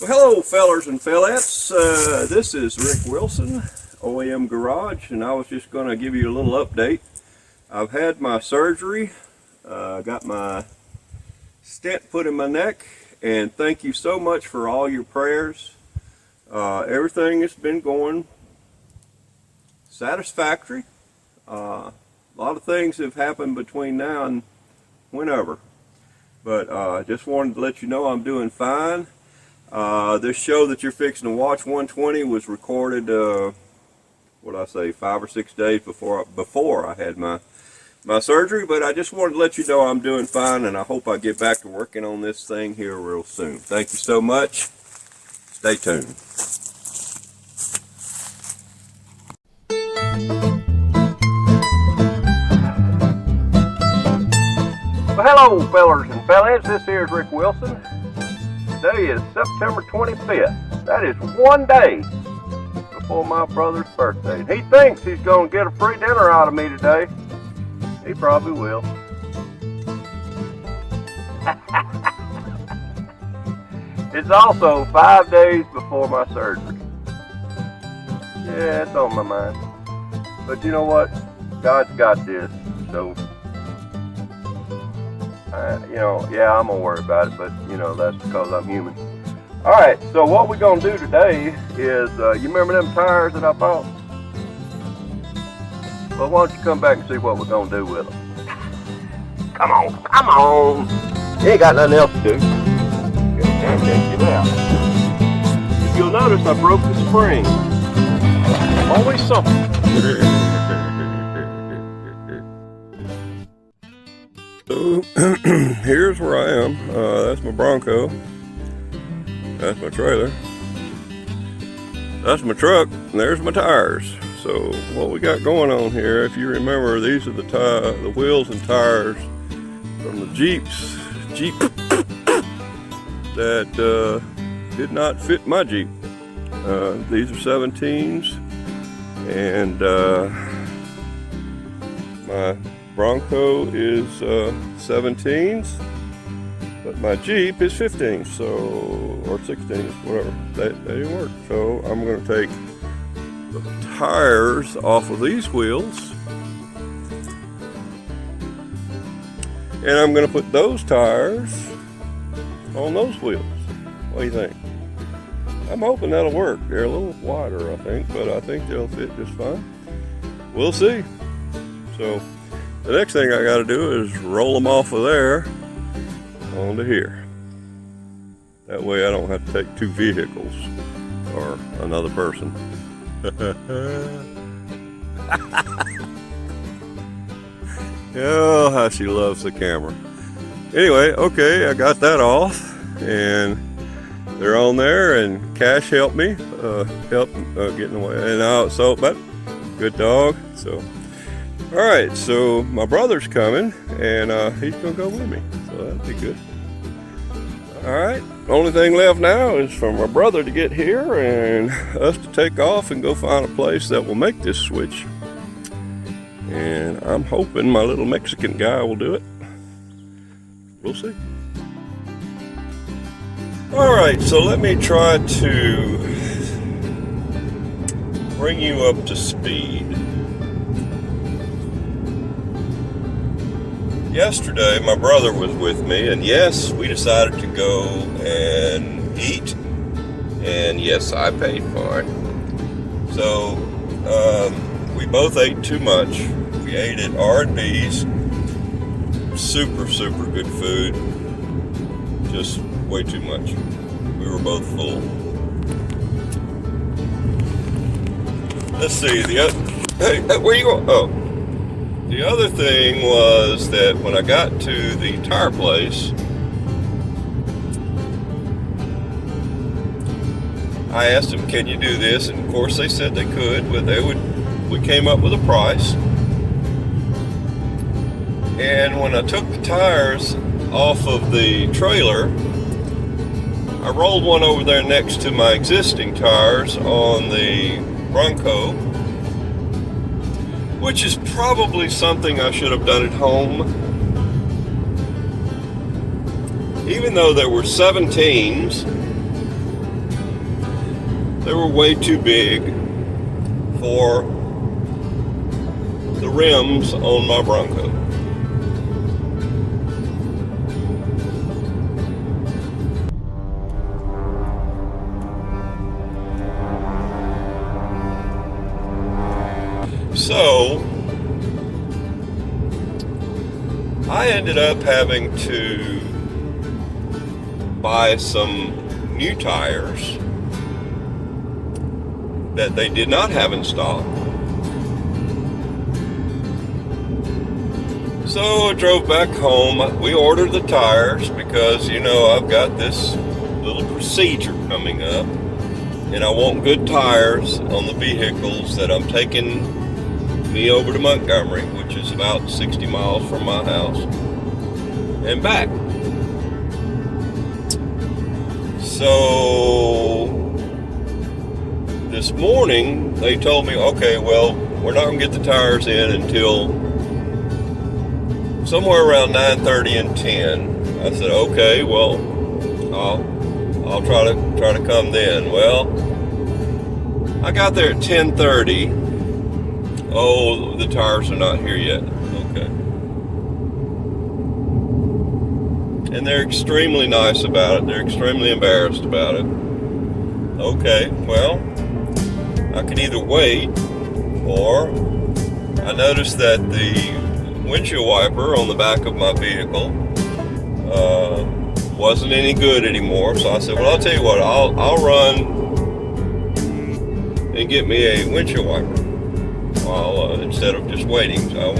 Well, hello, fellers and fellettes. This is Rick Wilson, OAM Garage, and I was just going to give you a little update. I've had my surgery, got my stent put in my neck, and thank you so much for all your prayers. Everything has been going satisfactory. A lot of things have happened between now and whenever, but I just wanted to let you know I'm doing fine. This show that you're fixing to watch, 120, was recorded, 5 or 6 days before I had my surgery, but I just wanted to let you know I'm doing fine, and I hope I get back to working on this thing here real soon. Thank you so much. Stay tuned. Well, hello, fellers and fellas. This here is Rick Wilson. Today is September 25th. That is one day before my brother's birthday. He thinks he's going to get a free dinner out of me today. He probably will. It's also 5 days before my surgery. Yeah, it's on my mind. But you know what? God's got this. So, I'm going to worry about it, but, that's because I'm human. All right, so what we're going to do today is, you remember them tires that I bought? Well, why don't you come back and see what we're going to do with them? Come on. You ain't got nothing else to do. Can't take you out. If you'll notice, I broke the spring. Always something. So, here's where I am. That's my Bronco. That's my trailer. That's my truck. And there's my tires. So, what we got going on here, if you remember, these are the wheels and tires from the Jeep that did not fit my Jeep. These are 17s, and my Bronco is 17s, but my Jeep is 15s, or 16s, whatever. They didn't work. So I'm going to take the tires off of these wheels, and I'm going to put those tires on those wheels. What do you think? I'm hoping that'll work. They're a little wider, I think, but I think they'll fit just fine. We'll see. So the next thing I got to do is roll them off of there onto here. That way I don't have to take two vehicles or another person. Oh, how she loves the camera. Anyway, okay, I got that off, and they're on there, and Cash helped me, getting away. And but good dog. So, all right, so my brother's coming, and he's gonna go with me, so that'll be good. All right, the only thing left now is for my brother to get here and us to take off and go find a place that will make this switch. And I'm hoping my little Mexican guy will do it. We'll see. All right, so let me try to bring you up to speed. Yesterday, my brother was with me, and yes, we decided to go and eat, and yes, I paid for it. So, we both ate too much. We ate at R&B's. Super good food. Just way too much. We were both full. Let's see, hey, where you going? Oh. The other thing was that when I got to the tire place, I asked them, can you do this? And of course they said they could, but we came up with a price. And when I took the tires off of the trailer, I rolled one over there next to my existing tires on the Bronco, which is probably something I should have done at home. Even though there were 17s, They were way too big for the rims on my Bronco. So I ended up having to buy some new tires that they did not have in stock. So I drove back home. We ordered the tires because, you know, I've got this little procedure coming up, and I want good tires on the vehicles that I'm taking me over to Montgomery, which is about 60 miles from my house, and back. So this morning they told me, okay, well, we're not going to get the tires in until somewhere around 9:30 and 10. I said, okay, well, I'll try to come then. Well, I got there at 10:30. Oh, the tires are not here yet. Okay. And they're extremely nice about it. They're extremely embarrassed about it. Okay, well, I can either wait, or I noticed that the windshield wiper on the back of my vehicle wasn't any good anymore. So I said, well, I'll tell you what, I'll run and get me a windshield wiper while instead of just waiting. So I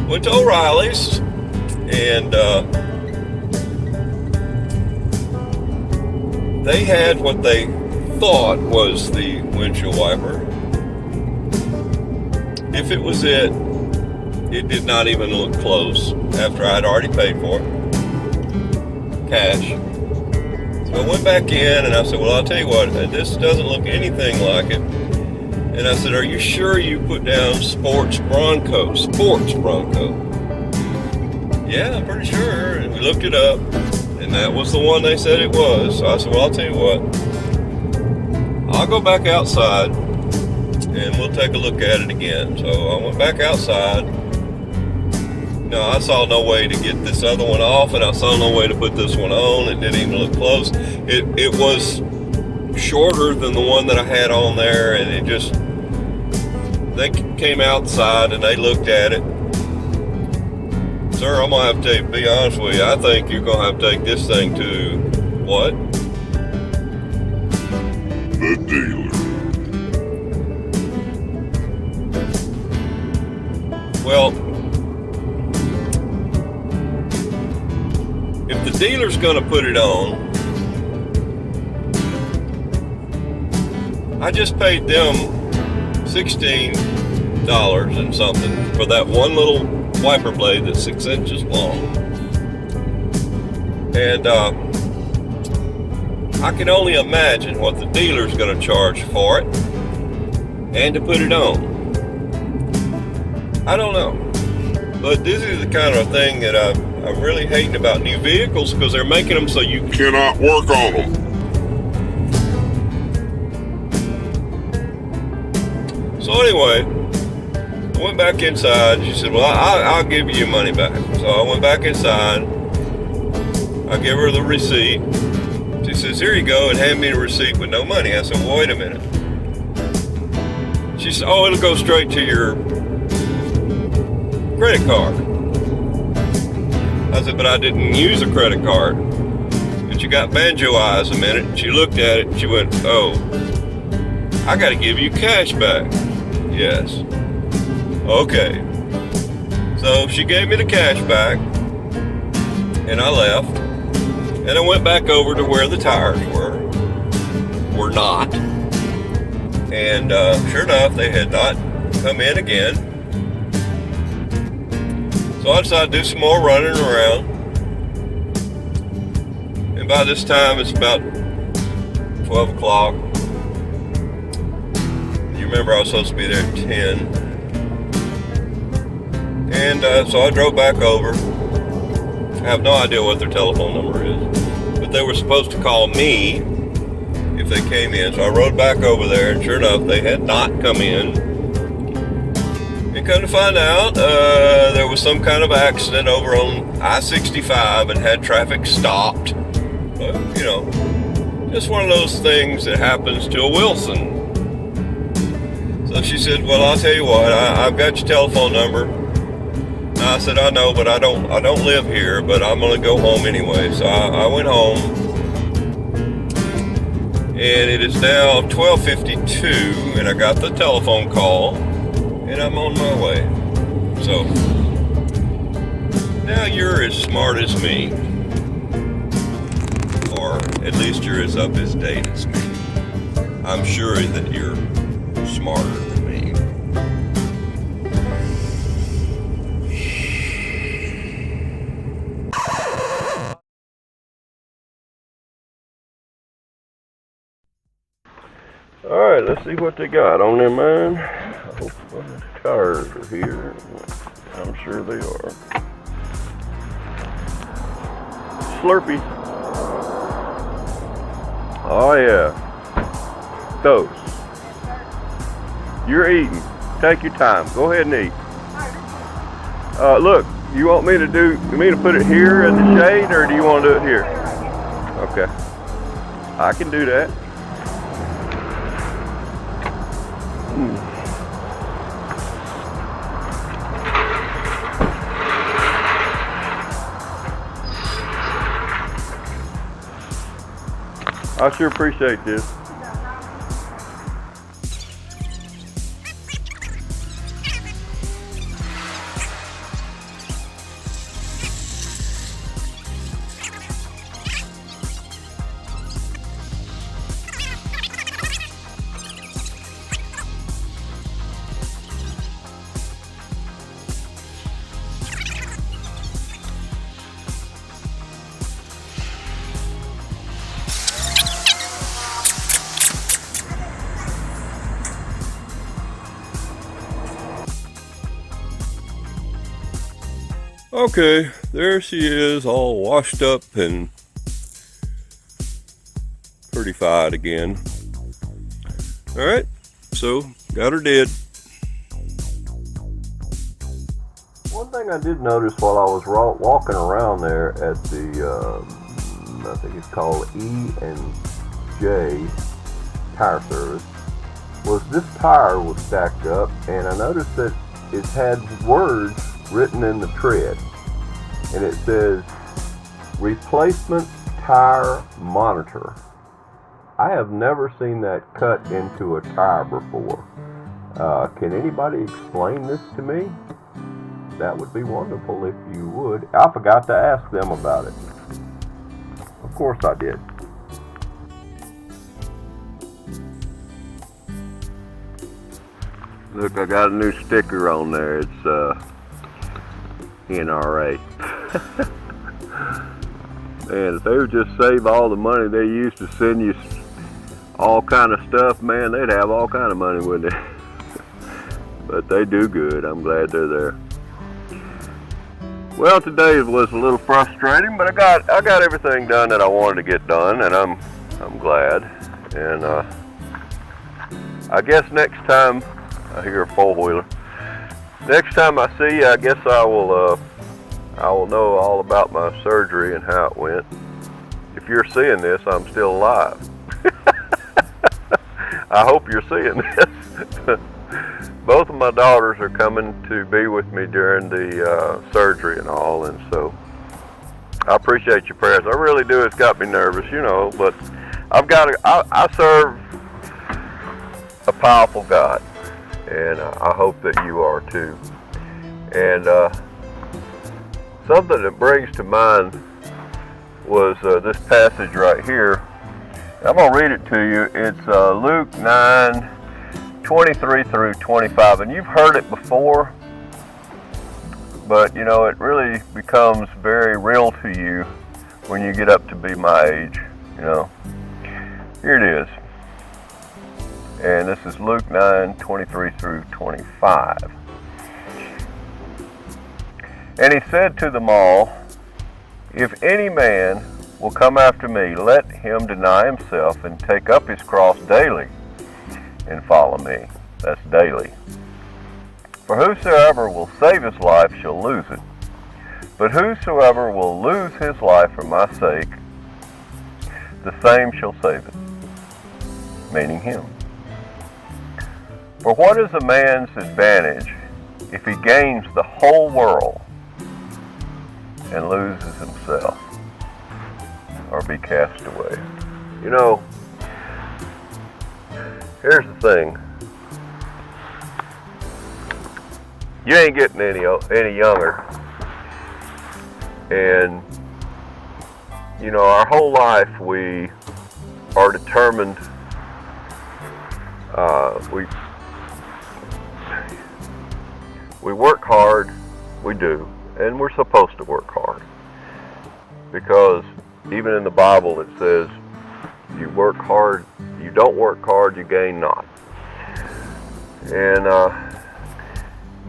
went to O'Reilly's, and they had what they thought was the windshield wiper. If it was it did not even look close after I'd already paid for it, cash. So I went back in and I said, well, I'll tell you what, this doesn't look anything like it. And I said, are you sure you put down Sports Bronco? Yeah, I'm pretty sure. And we looked it up, and that was the one they said it was. So I said, well, I'll tell you what, I'll go back outside and we'll take a look at it again. So I went back outside. No, I saw no way to get this other one off, and I saw no way to put this one on. It didn't even look close. It was shorter than the one that I had on there, and it just, they came outside and they looked at it. Sir, I'm gonna have to be honest with you, I think you're gonna have to take this thing to what? The dealer. Well, if the dealer's gonna put it on, I just paid them $16 and something for that one little wiper blade that's 6 inches long. And I can only imagine what the dealer's gonna charge for it and to put it on. I don't know. But this is the kind of thing that I'm really hating about new vehicles, because they're making them so you Cannot work on them. So anyway, I went back inside. She said, well, I'll give you your money back. So I went back inside. I gave her the receipt. She says, here you go, and handed me the receipt with no money. I said, well, wait a minute. She said, oh, it'll go straight to your credit card. I said, but I didn't use a credit card. And she got banjo eyes a minute, and she looked at it, and she went, oh, I got to give you cash back. Yes. Okay. So she gave me the cash back, and I left, and I went back over to where the tires were not, and sure enough, they had not come in again. So I decided to do some more running around, and by this time it's about 12 o'clock. You remember I was supposed to be there at 10. And so I drove back over. I have no idea what their telephone number is, but they were supposed to call me if they came in. So I rode back over there, and sure enough, they had not come in. And come to find out, there was some kind of accident over on I-65 and had traffic stopped. But, you know, just one of those things that happens to a Wilson. So she said, well, I'll tell you what, I've got your telephone number. I said, I know, but I don't live here, but I'm gonna go home anyway. So I went home, and it is now 12:52, and I got the telephone call, and I'm on my way. So now you're as smart as me, or at least you're as up as date as me. I'm sure that you're smarter than me. Alright, let's see what they got on their mind. I hope the tires are here. I'm sure they are. Slurpee. Oh yeah. Those. You're eating. Take your time. Go ahead and eat. Look, you want me to put it here in the shade, or do you want to do it here? Okay. I can do that. I sure appreciate this. Okay, there she is, all washed up and pretty-fied again. Alright, so got her dead. One thing I did notice while I was walking around there at the, I think it's called E&J tire service, was this tire was stacked up, and I noticed that it had words written in the tread, and it says replacement tire monitor. I have never seen that cut into a tire before. Can anybody explain this to me? That would be wonderful if you would. I forgot to ask them about it. Of course I did. Look, I got a new sticker on there. It's NRA. Man, if they would just save all the money they used to send you all kind of stuff, man, they'd have all kind of money, wouldn't they? But they do good. I'm glad they're there. Well, today was a little frustrating, but I got everything done that I wanted to get done, and I'm glad. And I guess next time I hear a four-wheeler. Next time I see you, I guess I will know all about my surgery and how it went. If you're seeing this, I'm still alive. I hope you're seeing this. Both of my daughters are coming to be with me during the surgery and all, and so I appreciate your prayers. I really do. It's got me nervous, you know, but I serve a powerful God, and I hope that you are too. And something that brings to mind was this passage right here. I'm going to read it to you. It's Luke 9:23 through 25. And you've heard it before, but you know, it really becomes very real to you when you get up to be my age, you know. Here it is. And this is Luke 9:23 through 25. And he said to them all, if any man will come after me, let him deny himself and take up his cross daily and follow me. That's daily. For whosoever will save his life shall lose it. But whosoever will lose his life for my sake, the same shall save it, meaning him. For what is a man's advantage if he gains the whole world and loses himself, or be cast away? You know, here's the thing. You ain't getting any younger. And, you know, our whole life we are determined, we work hard, we do, and we're supposed to work hard. Because even in the Bible it says, you work hard, you don't work hard, you gain not. And,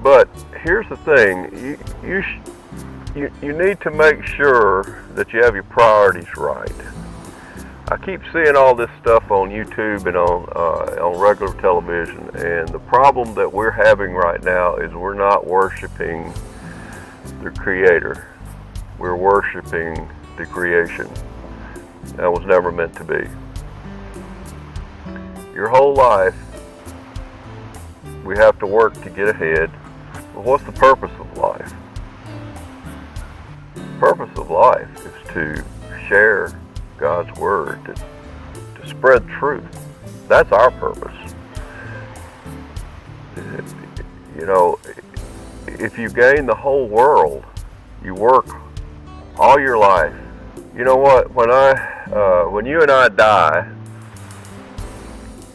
but here's the thing, you need to make sure that you have your priorities right. I keep seeing all this stuff on YouTube and on regular television, and the problem that we're having right now is we're not worshiping the Creator. We're worshiping the creation. That was never meant to be. Your whole life, we have to work to get ahead. Well, what's the purpose of life? The purpose of life is to share God's Word, to spread truth. That's our purpose. You know, if you gain the whole world, you work all your life. You know what? When you and I die,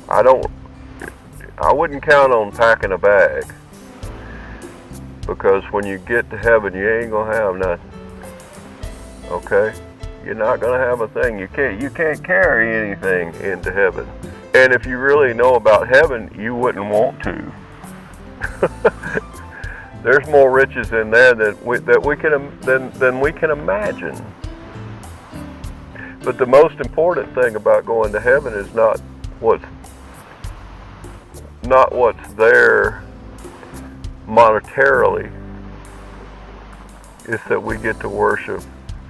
I wouldn't count on packing a bag, because when you get to heaven, you ain't gonna have nothing. Okay? You're not gonna have a thing. You can't carry anything into heaven. And if you really know about heaven, you wouldn't want to. There's more riches in there than we can imagine. But the most important thing about going to heaven is not what's there monetarily. It's that we get to worship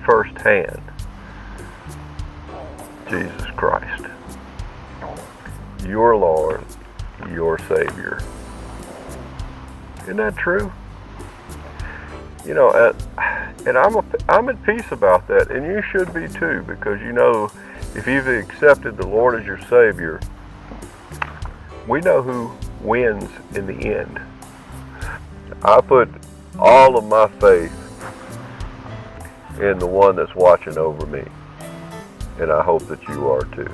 firsthand Jesus Christ, your Lord, your Savior. Isn't that true? You know, and I'm at peace about that, and you should be too, because you know, if you've accepted the Lord as your Savior, we know who wins in the end. I put all of my faith in the one that's watching over me, and I hope that you are too.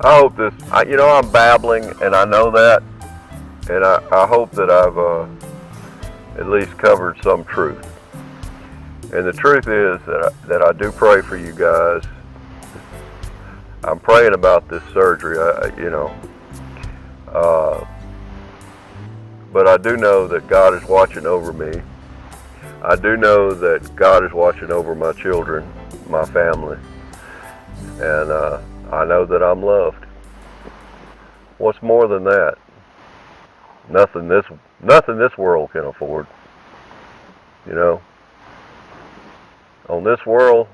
I hope this, you know, I'm babbling, and I know that, and I hope that I've at least covered some truth. And the truth is that I do pray for you guys. I'm praying about this surgery, but I do know that God is watching over me. I do know that God is watching over my children, my family, and I know that I'm loved. What's more than that? Nothing this world can afford. You know, on this world,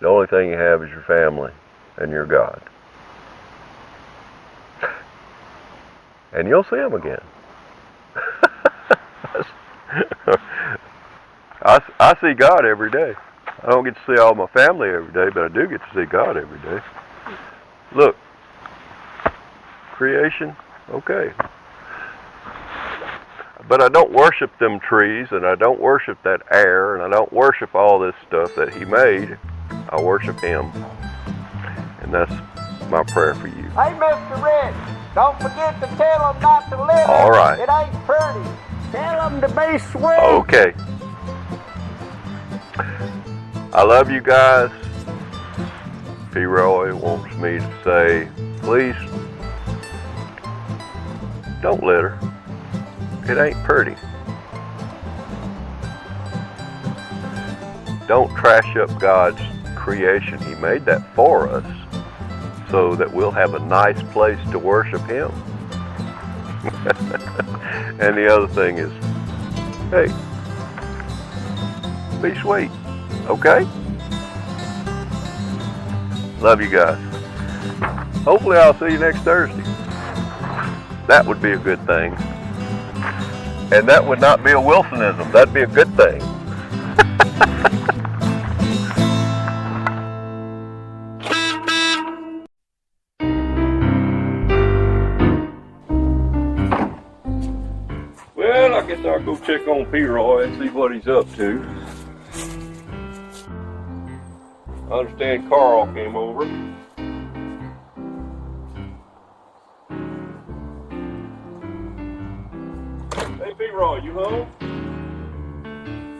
the only thing you have is your family and your God. And you'll see them again. I see God every day. I don't get to see all my family every day, but I do get to see God every day. Look, creation, okay. But I don't worship them trees, and I don't worship that air, and I don't worship all this stuff that He made. I worship Him. And that's my prayer for you. Hey, Mr. Rich, don't forget to tell them not to live. All right. It ain't pretty. Tell them to be sweet. Okay. I love you guys. PeaRoy wants me to say, please, don't litter. It ain't pretty. don't trash up God's creation. He made that for us so that we'll have a nice place to worship Him. And the other thing is, hey, be sweet, okay? Love you guys. Hopefully I'll see you next Thursday. That would be a good thing. And that would not be a Wilsonism. That'd be a good thing. Well, I guess I'll go check on PeaRoy and see what he's up to. I understand Carl came over. Hey, PeaRoy, you home?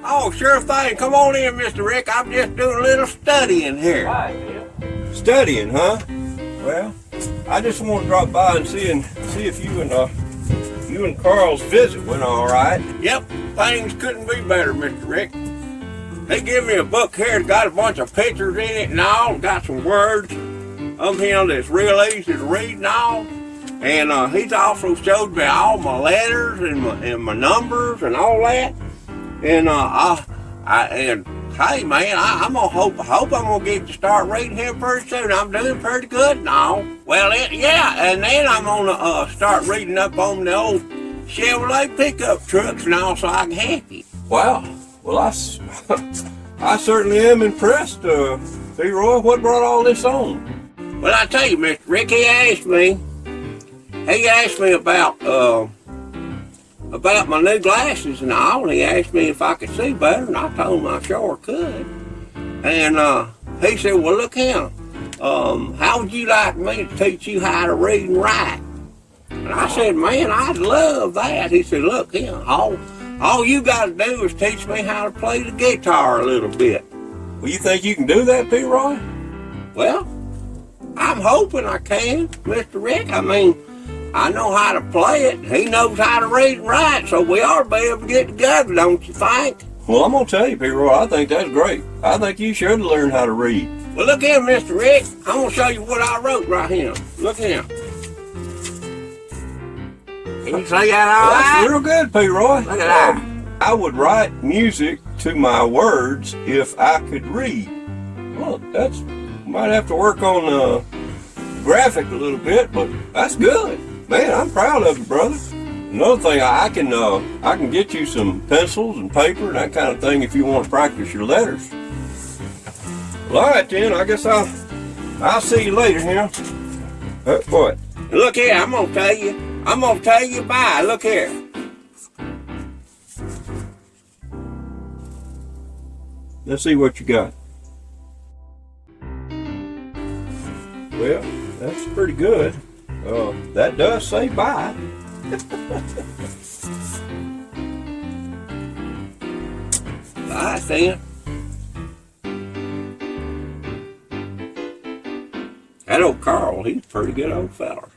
Oh, sure thing. Come on in, Mr. Rick. I'm just doing a little studying here. Hi, man. Studying, huh? Well, I just want to drop by and see if you and Carl's visit went all right. Yep, things couldn't be better, Mr. Rick. They give me a book here that's got a bunch of pictures in it and all, got some words of him that's real easy to read and all. And he's also showed me all my letters and my numbers and all that. And hey man, I'm gonna hope I'm gonna get to start reading here pretty soon. I'm doing pretty good now. Well, yeah, and then I'm gonna start reading up on the old Chevrolet pickup trucks and all, so I can help you. Wow. Well, I certainly am impressed, PeaRoy. What brought all this on? Well, I tell you, Mr. Rick, he asked me about my new glasses and all, and he asked me if I could see better, and I told him I sure could. And he said, well, look here, how would you like me to teach you how to read and write? And I said, man, I'd love that. He said, look here, all you got to do is teach me how to play the guitar a little bit. Well, you think you can do that, PeaRoy? Well, I'm hoping I can, Mr. Rick. I mean, I know how to play it. He knows how to read and write, so we ought to be able to get together, don't you think? Well, I'm going to tell you, PeaRoy, I think that's great. I think you should learn how to read. Well, look here, Mr. Rick. I'm going to show you what I wrote right here. Look here. Can you see that all right? That's real good, PeaRoy. Look at that. I would write music to my words if I could read. Well, might have to work on graphic a little bit, but that's good. Man, I'm proud of you, brother. Another thing, I can get you some pencils and paper and that kind of thing if you want to practice your letters. Well, all right then. I guess I'll see you later here. What? Look here, I'm gonna tell you bye. Look here. Let's see what you got. Well, that's pretty good. That does say bye. Bye, Sam. That old Carl, he's a pretty good old fella.